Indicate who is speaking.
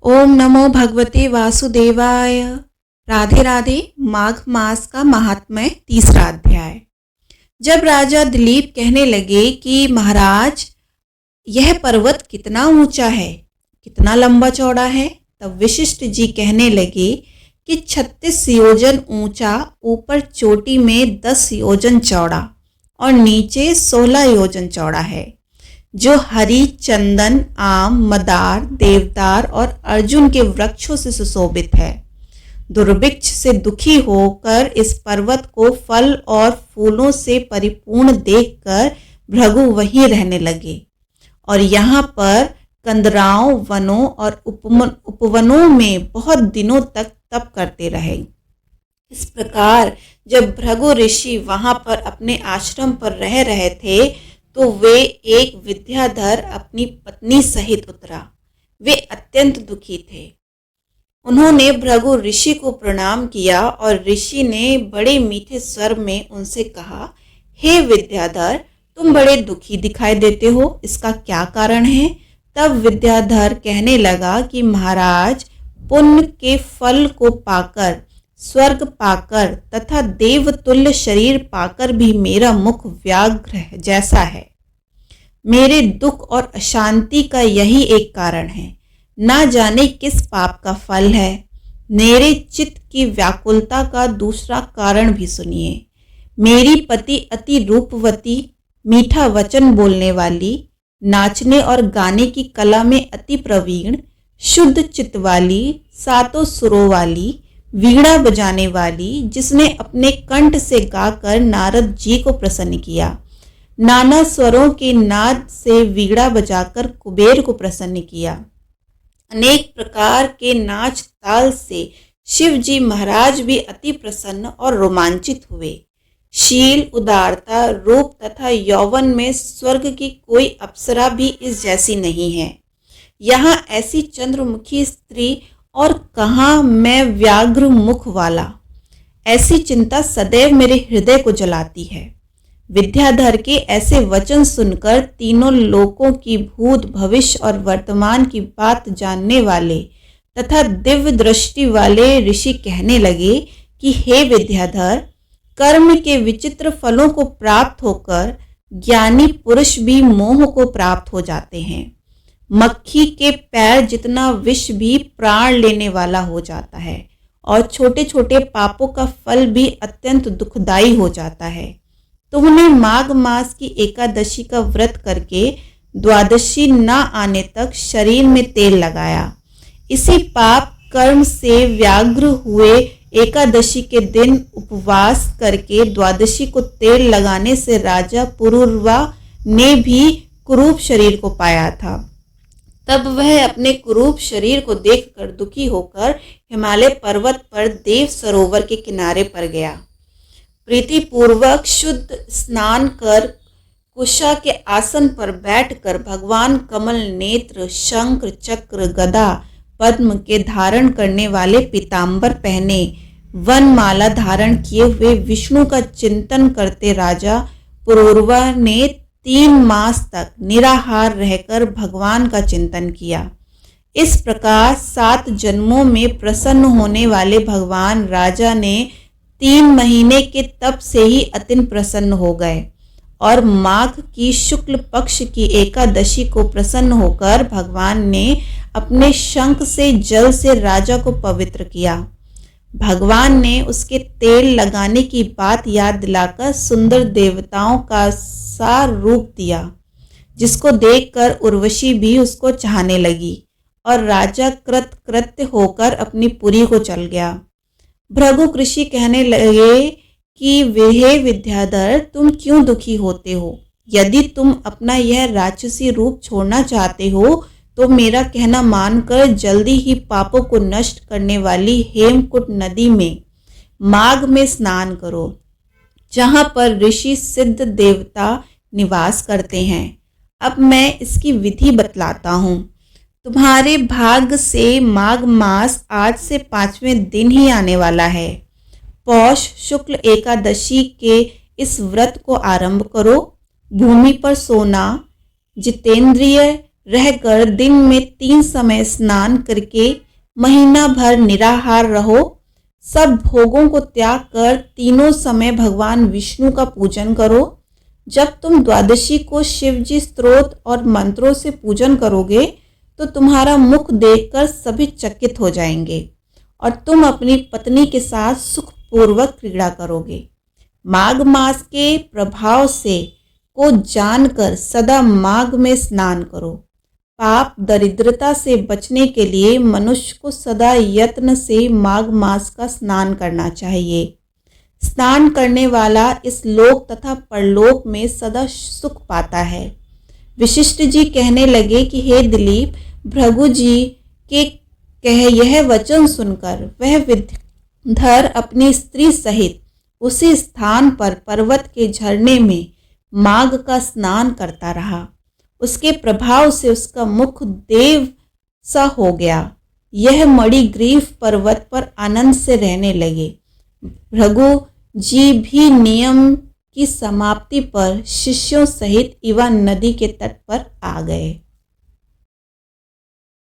Speaker 1: ओम नमो भगवते वासुदेवाय। राधे राधे। माघ मास का महात्म्य, तीसरा अध्याय। जब राजा दिलीप कहने लगे कि महाराज, यह पर्वत कितना ऊंचा है, कितना लंबा चौड़ा है, तब वशिष्ठ जी कहने लगे कि 36 योजन ऊंचा, ऊपर चोटी में 10 योजन चौड़ा और नीचे 16 योजन चौड़ा है, जो हरी, चंदन, आम, मदार, देवदार और अर्जुन के वृक्षों से सुशोभित है। दुर्भिक्ष से दुखी होकर इस पर्वत को फल और फूलों से परिपूर्ण देखकर भृगु वहीं रहने लगे और यहाँ पर कंदराओं, वनों और उपवनों में बहुत दिनों तक तप करते रहे। इस प्रकार जब भृगु ऋषि वहां पर अपने आश्रम पर रह रहे थे तो वे एक विद्याधर अपनी पत्नी सहित उतरा। वे अत्यंत दुखी थे। उन्होंने भृगु ऋषि को प्रणाम किया और ऋषि ने बड़े मीठे स्वर में उनसे कहा, हे विद्याधर, तुम बड़े दुखी दिखाई देते हो, इसका क्या कारण है? तब विद्याधर कहने लगा कि महाराज, पुण्य के फल को पाकर, स्वर्ग पाकर तथा देवतुल्य शरीर पाकर भी मेरा मुख व्याघ्र जैसा है। मेरे दुख और अशांति का यही एक कारण है। ना जाने किस पाप का फल है। मेरे चित्त की व्याकुलता का दूसरा कारण भी सुनिए। मेरी पति अति रूपवती, मीठा वचन बोलने वाली, नाचने और गाने की कला में अति प्रवीण, शुद्ध चित्त वाली, सातों सुरों वाली, वीणा बजाने वाली, जिसने अपने कंठ से गाकर नारद जी को प्रसन्न किया, नाना स्वरों के नाद से वीणा बजाकर कुबेर को प्रसन्न किया, अनेक प्रकार के नाच ताल से शिव जी महाराज भी अति प्रसन्न और रोमांचित हुए। शील, उदारता, रूप तथा यौवन में स्वर्ग की कोई अप्सरा भी इस जैसी नहीं है। यहाँ ऐसी चंद्रमुखी स्त्री और कहाँ मैं व्याघ्र मुख वाला। ऐसी चिंता सदैव मेरे हृदय को जलाती है। विद्याधर के ऐसे वचन सुनकर तीनों लोकों की भूत, भविष्य और वर्तमान की बात जानने वाले तथा दिव्य दृष्टि वाले ऋषि कहने लगे कि हे विद्याधर, कर्म के विचित्र फलों को प्राप्त होकर ज्ञानी पुरुष भी मोह को प्राप्त हो जाते हैं। मक्खी के पैर जितना विष भी प्राण लेने वाला हो जाता है और छोटे छोटे पापों का फल भी अत्यंत दुखदायी हो जाता है। तुमने माघ मास की एकादशी का व्रत करके द्वादशी न आने तक शरीर में तेल लगाया। इसी पाप कर्म से व्याघ्र हुए एकादशी के दिन उपवास करके द्वादशी को तेल लगाने से राजा पुरुरवा ने भी कुरूप शरीर को पाया था। तब वह अपने कुरूप शरीर को देखकर दुखी होकर हिमालय पर्वत पर देव सरोवर के किनारे पर गया। प्रीतिपूर्वक शुद्ध स्नान कर कुशा के आसन पर बैठकर भगवान कमल नेत्र, शंख, चक्र, गदा, पद्म के धारण करने वाले पीतांबर पहने, वनमाला धारण किए हुए विष्णु का चिंतन करते राजा पुरुरवा ने 3 मास तक निराहार रहकर भगवान का चिंतन किया। इस प्रकार 7 जन्मों में प्रसन्न होने वाले भगवान राजा ने 3 महीने के तप से ही अति प्रसन्न हो गए और माघ की शुक्ल पक्ष की एकादशी को प्रसन्न होकर भगवान ने अपने शंख से जल से राजा को पवित्र किया। भगवान ने उसके तेल लगाने की बात याद दिलाकर सुंदर देवताओं का सा रूप दिया, जिसको देखकर उर्वशी भी उसको चाहने लगी और राजा कृतकृत्य होकर अपनी पुरी को चल गया। भृगु ऋषि कहने लगे कि हे विद्याधर, तुम क्यों दुखी होते हो? यदि तुम अपना यह राक्षसी रूप छोड़ना चाहते हो तो मेरा कहना मानकर जल्दी ही पापों को नष्ट करने वाली हेमकुट नदी में माघ में स्नान करो, जहाँ पर ऋषि सिद्ध देवता निवास करते हैं। अब मैं इसकी विधि बतलाता हूँ। तुम्हारे भाग्य से माघ मास आज से 5वें दिन ही आने वाला है। पौष शुक्ल एकादशी के इस व्रत को आरंभ करो। भूमि पर सोना, जितेंद्रिय, रहकर दिन में 3 समय स्नान करके महीना भर निराहार रहो। सब भोगों को त्याग कर तीनों समय भगवान विष्णु का पूजन करो। जब तुम द्वादशी को शिवजी स्तोत्र और मंत्रों से पूजन करोगे तो तुम्हारा मुख देखकर सभी चकित हो जाएंगे और तुम अपनी पत्नी के साथ सुखपूर्वक क्रीड़ा करोगे। माघ मास के प्रभाव से को जानकर सदा माघ में स्नान करो। पाप दरिद्रता से बचने के लिए मनुष्य को सदा यत्न से माघ मास का स्नान करना चाहिए। स्नान करने वाला इस लोक तथा परलोक में सदा सुख पाता है। वशिष्ठ जी कहने लगे कि हे दिलीप, भृगु जी के कह यह वचन सुनकर वह विद्याधर अपनी स्त्री सहित उसी स्थान पर पर्वत के झरने में माघ का स्नान करता रहा। उसके प्रभाव से उसका मुख देव सा हो गया। यह मणिग्रीव पर्वत पर आनंद से रहने लगे। भृगु जी भी नियम की समाप्ति पर शिष्यों सहित इवा नदी के तट पर आ गए।